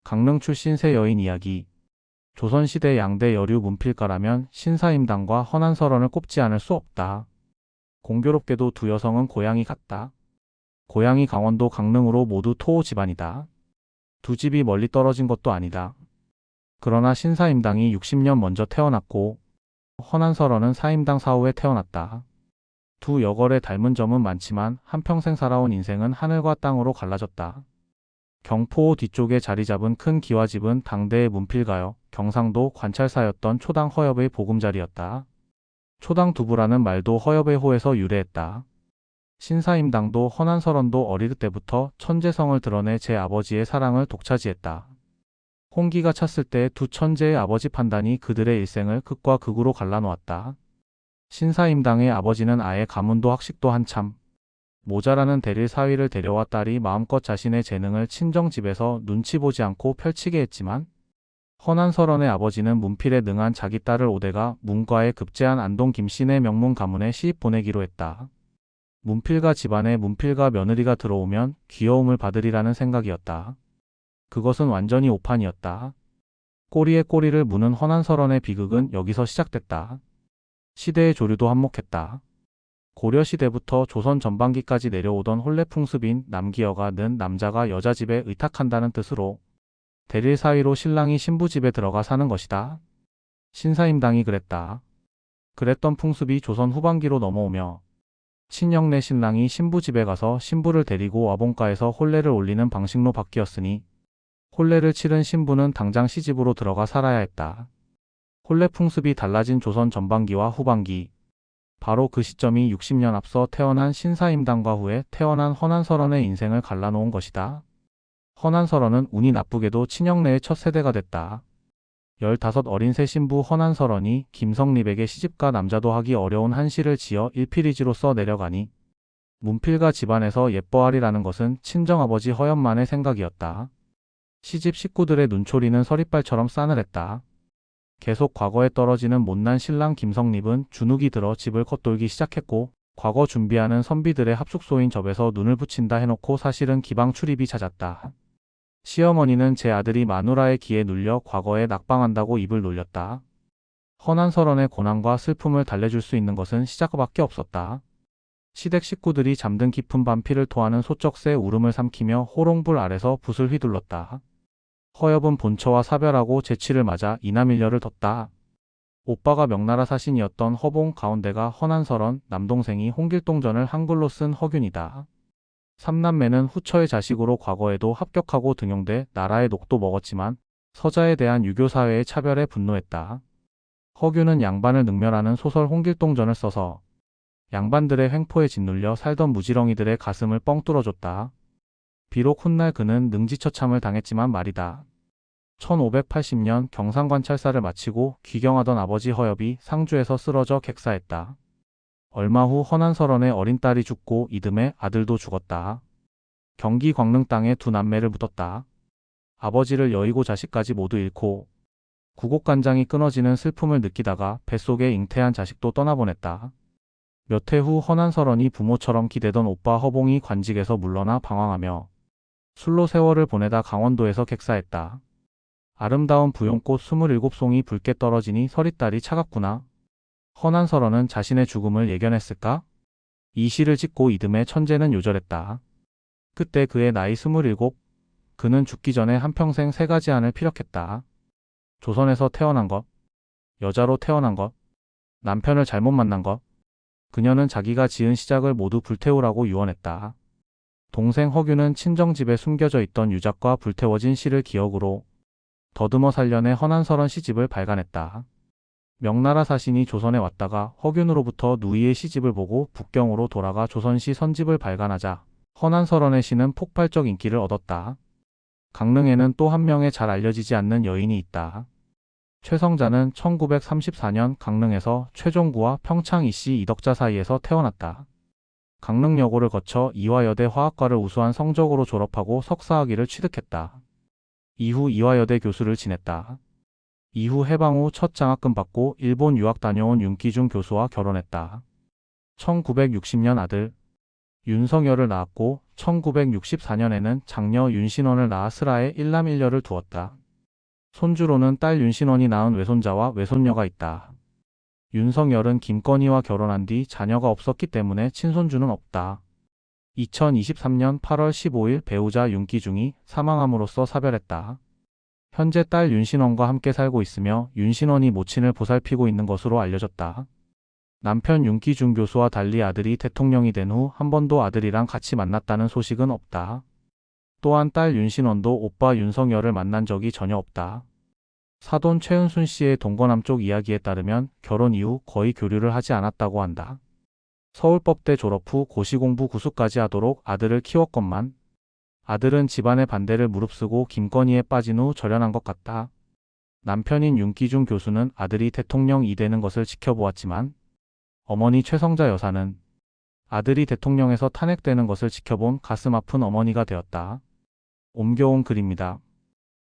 강릉 출신 새 여인 이야기. 조선시대 양대 여류 문필가라면 신사임당과 허난설원을 꼽지 않을 수 없다. 공교롭게도 두 여성은 고향이 같다. 고향이 강원도 강릉으로 모두 토호 집안이다. 두 집이 멀리 떨어진 것도 아니다. 그러나 신사임당이 60년 먼저 태어났고 허난설원은 사임당 사후에 태어났다. 두 여걸의 닮은 점은 많지만 한평생 살아온 인생은 하늘과 땅으로 갈라졌다. 경포호 뒤쪽에 자리 잡은 큰 기와집은 당대의 문필가여 경상도 관찰사였던 초당 허엽의 보금자리였다. 초당 두부라는 말도 허엽의 호에서 유래했다. 신사임당도 허난설원도 어릴 때부터 천재성을 드러내 제 아버지의 사랑을 독차지했다. 홍기가 찼을 때 두 천재의 아버지 판단이 그들의 일생을 극과 극으로 갈라놓았다. 신사임당의 아버지는 아예 가문도 학식도 한참 모자라는 대릴 사위를 데려와 딸이 마음껏 자신의 재능을 친정집에서 눈치 보지 않고 펼치게 했지만 허난설원의 아버지는 문필에 능한 자기 딸을 오대가 문과에 급제한 안동 김씨네 명문 가문에 시집 보내기로 했다. 문필가 집안에 문필가 며느리가 들어오면 귀여움을 받으리라는 생각이었다. 그것은 완전히 오판이었다. 꼬리에 꼬리를 무는 허난설원의 비극은 여기서 시작됐다. 시대의 조류도 한몫했다. 고려시대부터 조선 전반기까지 내려오던 혼례 풍습인 남기여가 는 남자가 여자 집에 의탁한다는 뜻으로 대릴 사위로 신랑이 신부 집에 들어가 사는 것이다. 신사임당이 그랬다. 그랬던 풍습이 조선 후반기로 넘어오며 친형네 신랑이 신부 집에 가서 신부를 데리고 와본가에서 혼례를 올리는 방식로 바뀌었으니 혼례를 치른 신부는 당장 시집으로 들어가 살아야 했다. 혼례 풍습이 달라진 조선 전반기와 후반기, 바로 그 시점이 60년 앞서 태어난 신사임당과 후에 태어난 허난설원의 인생을 갈라놓은 것이다. 허난설원은 운이 나쁘게도 친형네의 첫 세대가 됐다. 15 어린 새 신부 허난설원이 김성립에게 시집가 남자도 하기 어려운 한시를 지어 일필이지로써 내려가니 문필가 집안에서 예뻐하리라는 것은 친정아버지 허엽만의 생각이었다. 시집 식구들의 눈초리는 서리빨처럼 싸늘했다. 계속 과거에 떨어지는 못난 신랑 김성립은 주눅이 들어 집을 겉돌기 시작했고 과거 준비하는 선비들의 합숙소인 접에서 눈을 붙인다 해놓고 사실은 기방 출입이 잦았다. 시어머니는 제 아들이 마누라의 기에 눌려 과거에 낙방한다고 입을 놀렸다. 허난설원의 고난과 슬픔을 달래줄 수 있는 것은 시작밖에 없었다. 시댁 식구들이 잠든 깊은 밤 피를 토하는 소쩍새 울음을 삼키며 호롱불 아래서 붓을 휘둘렀다. 허엽은 본처와 사별하고 제치를 맞아 이남일녀를 뒀다. 오빠가 명나라 사신이었던 허봉 가운데가 허난설원, 남동생이 홍길동전을 한글로 쓴 허균이다. 삼남매는 후처의 자식으로 과거에도 합격하고 등용돼 나라의 녹도 먹었지만 서자에 대한 유교사회의 차별에 분노했다. 허균은 양반을 능멸하는 소설 홍길동전을 써서 양반들의 횡포에 짓눌려 살던 무지렁이들의 가슴을 뻥 뚫어줬다. 비록 훗날 그는 능지처참을 당했지만 말이다. 1580년 경상관찰사를 마치고 귀경하던 아버지 허엽이 상주에서 쓰러져 객사했다. 얼마 후 허난설원의 어린 딸이 죽고 이듬해 아들도 죽었다. 경기 광릉 땅에 두 남매를 묻었다. 아버지를 여의고 자식까지 모두 잃고 구곡간장이 끊어지는 슬픔을 느끼다가 뱃속에 잉태한 자식도 떠나보냈다. 몇 해 후 허난설원이 부모처럼 기대던 오빠 허봉이 관직에서 물러나 방황하며 술로 세월을 보내다 강원도에서 객사했다. 아름다운 부용꽃 27송이 붉게 떨어지니 서리딸이 차갑구나. 허난설원은 자신의 죽음을 예견했을까? 이 시를 짓고 이듬해 천재는 요절했다. 그때 그의 나이 27, 그는 죽기 전에 한평생 3가지 안을 피력했다. 조선에서 태어난 것, 여자로 태어난 것, 남편을 잘못 만난 것. 그녀는 자기가 지은 시작을 모두 불태우라고 유언했다. 동생 허균은 친정집에 숨겨져 있던 유작과 불태워진 시를 기억으로 더듬어 살려내 허난설원 시집을 발간했다. 명나라 사신이 조선에 왔다가 허균으로부터 누이의 시집을 보고 북경으로 돌아가 조선시 선집을 발간하자 허난설원의 시는 폭발적 인기를 얻었다. 강릉에는 또 한 명의 잘 알려지지 않는 여인이 있다. 최성자는 1934년 강릉에서 최종구와 평창 이씨 이덕자 사이에서 태어났다. 강릉여고를 거쳐 이화여대 화학과를 우수한 성적으로 졸업하고 석사학위를 취득했다. 이후 이화여대 교수를 지냈다. 이후 해방 후 첫 장학금 받고 일본 유학 다녀온 윤기중 교수와 결혼했다. 1960년 아들 윤성열을 낳았고 1964년에는 장녀 윤신원을 낳아 슬하에 일남일녀를 두었다. 손주로는 딸 윤신원이 낳은 외손자와 외손녀가 있다. 윤석열은 김건희와 결혼한 뒤 자녀가 없었기 때문에 친손주는 없다. 2023년 8월 15일 배우자 윤기중이 사망함으로써 사별했다. 현재 딸 윤신원과 함께 살고 있으며 윤신원이 모친을 보살피고 있는 것으로 알려졌다. 남편 윤기중 교수와 달리 아들이 대통령이 된 후 한 번도 아들이랑 같이 만났다는 소식은 없다. 또한 딸 윤신원도 오빠 윤석열을 만난 적이 전혀 없다. 사돈 최은순 씨의 동거남쪽 이야기에 따르면 결혼 이후 거의 교류를 하지 않았다고 한다. 서울법대 졸업 후 고시공부 구수까지 하도록 아들을 키웠건만 아들은 집안의 반대를 무릅쓰고 김건희에 빠진 후 절연한 것 같다. 남편인 윤기중 교수는 아들이 대통령이 되는 것을 지켜보았지만 어머니 최성자 여사는 아들이 대통령에서 탄핵되는 것을 지켜본 가슴 아픈 어머니가 되었다. 옮겨온 글입니다.